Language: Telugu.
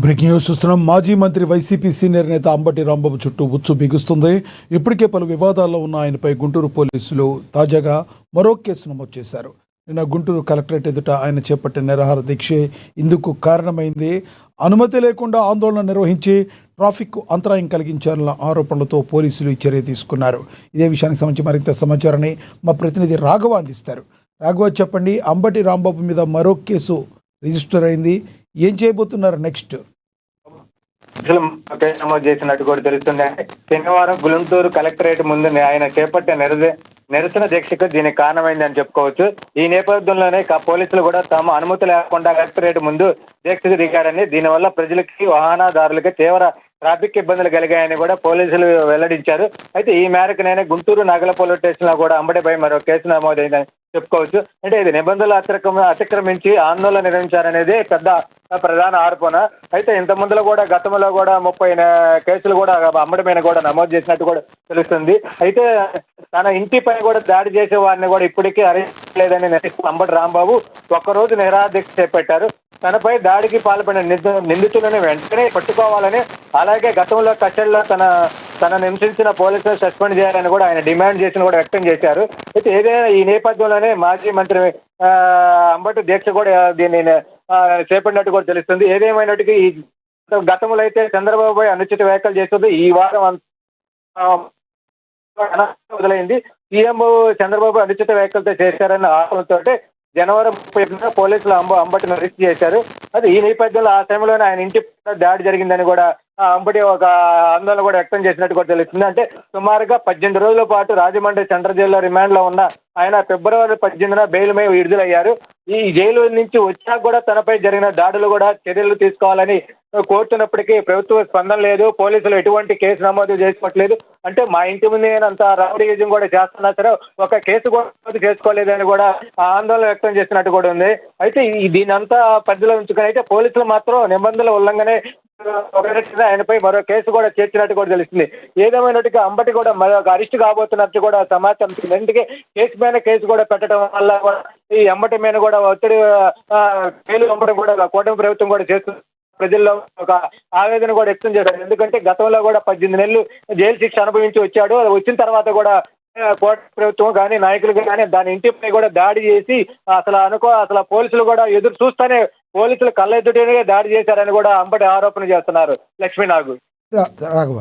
బ్రేకింగ్ న్యూస్ చూస్తున్నాం. మాజీ మంత్రి వైసీపీ సీనియర్ నేత అంబటి రాంబాబు చుట్టూ ఉచ్చు బిగుస్తుంది. ఇప్పటికే పలు వివాదాల్లో ఉన్న ఆయనపై గుంటూరు పోలీసులు తాజాగా మరో కేసు నమోదు చేశారు. నిన్న గుంటూరు కలెక్టరేట్ ఎదుట ఆయన చేపట్టిన నిరాహార దీక్ష ఇందుకు కారణమైంది. అనుమతి లేకుండా ఆందోళన నిర్వహించి ట్రాఫిక్ అంతరాయం కలిగించారన్న ఆరోపణలతో పోలీసులు ఈ చర్య తీసుకున్నారు. ఇదే విషయానికి సంబంధించి మరింత సమాచారాన్ని మా ప్రతినిధి రాఘవ అందిస్తారు. రాఘవ, చెప్పండి, అంబటి రాంబాబు మీద మరో కేసు రిజిస్టర్ అయింది. ఏం చేయబోతున్నారు నెక్స్ట్? నమోదు చేసినట్టు కూడా తెలుస్తుంది. శనివారం గుంటూరు కలెక్టరేట్ ముందు ఆయన చేపట్టే నిరసన దీక్షకు దీనికి కారణమైందని చెప్పుకోవచ్చు. ఈ నేపథ్యంలోనే పోలీసులు కూడా తమ అనుమతి లేకుండా కలెక్టరేట్ ముందు దీక్షకు దిగారని, దీనివల్ల ప్రజలకి వాహనదారులకి తీవ్ర ట్రాఫిక్ ఇబ్బందులు కలిగాయని కూడా పోలీసులు వెల్లడించారు. అయితే ఈ మేరకు నేనే గుంటూరు నగల పోలీస్ స్టేషన్ లో కూడా అంబటిపై మరో కేసు నమోదైందని చెప్పుకోవచ్చు. అంటే ఇది నిబంధనలు అతిక్రమించి ఆందోళన నిర్వహించారనేది పెద్ద ప్రధాన ఆరోపణ. అయితే ఇంత ముందులో కూడా గతంలో కూడా 30 కేసులు కూడా అంబటి పైన కూడా నమోదు చేసినట్టు కూడా తెలుస్తుంది. అయితే తన ఇంటిపై కూడా దాడి చేసే వారిని కూడా ఇప్పటికీ అరెస్ట్ లేదని అంబటి రాంబాబు ఒక్కరోజు నిరాహార దీక్ష చేపట్టారు. తనపై దాడికి పాల్పడిన నిందితులను వెంటనే పట్టుకోవాలని, అలాగే గతంలో కస్టడీలో తన హింసించిన పోలీసులు సస్పెండ్ చేయాలని కూడా ఆయన డిమాండ్ చేసిన కూడా వ్యక్తం చేశారు. అయితే ఏదైనా ఈ నేపథ్యంలోనే మాజీ మంత్రి అంబటి దీక్ష కూడా దీన్ని చేపట్టినట్టు కూడా తెలుస్తుంది. ఏదేమైనట్టుగా ఈ గతంలో అయితే చంద్రబాబుపై అనుచిత వ్యాఖ్యలు చేస్తుంది. ఈ వారం మొదలైంది. సీఎం చంద్రబాబు అనుచిత వ్యాఖ్యలతో చేశారన్న ఆరోపణతో జనవరి 30న పోలీసులు అంబటిని అరెస్ట్ చేశారు. అది ఈ నేపథ్యంలో ఆ సమయంలోనే ఆయన ఇంటి దాడి జరిగిందని కూడా అంబటి ఒక ఆందోళన కూడా వ్యక్తం చేసినట్టు కూడా తెలుస్తుంది. అంటే సుమారుగా 18 రోజుల పాటు రాజమండ్రి సెంట్రల్ జైల్లో రిమాండ్ లో ఉన్న ఆయన ఫిబ్రవరి 18న బెయిల్ మీద విడుదలయ్యారు. ఈ జైలు నుంచి వచ్చాక కూడా తనపై జరిగిన దాడులు కూడా చర్యలు తీసుకోవాలని కోరుతున్నప్పటికీ ప్రభుత్వ స్పందన లేదు. పోలీసులు ఎటువంటి కేసు నమోదు చేసుకోవట్లేదు. అంటే మా ఇంటి ముందు అంత రౌడీయిజం కూడా చేస్తున్నా సరే ఒక కేసు కూడా చేసుకోలేదని కూడా ఆందోళన వ్యక్తం చేసినట్టు కూడా ఉంది. అయితే దీని అంతా పరిధిలో ఉంచుకొని అయితే పోలీసులు మాత్రం నిబంధనల ఉల్లంఘనే ఆయనపై మరో కేసు కూడా చేర్చినట్టు కూడా తెలుస్తుంది. ఏదేమైనట్టుగా అంబటి కూడా మరొక అరెస్ట్ కాబోతున్నట్టు కూడా సమాచారం. ఎందుకే కేసు పైన కేసు కూడా పెట్టడం వల్ల ఈ అంబటి మీద కూడా ఒత్తిడి అంబటి కూడా కూటమి ప్రభుత్వం కూడా చేస్తుంది. ప్రజల్లో ఒక ఆవేదన కూడా వ్యక్తం చేశారు. ఎందుకంటే గతంలో కూడా 18 నెలలు జైలు శిక్ష అనుభవించి వచ్చాడు. అది వచ్చిన తర్వాత కూడా కూటమి ప్రభుత్వం కానీ నాయకులు కానీ దాని ఇంటిపై కూడా దాడి చేసి అసలు పోలీసులు కూడా ఎదురు చూస్తూనే పోలీసులు కళ్ళెదుటనే దాడి చేశారని కూడా అంబటి ఆరోపణ చేస్తున్నారు. లక్ష్మీనాగు. రాఘవ.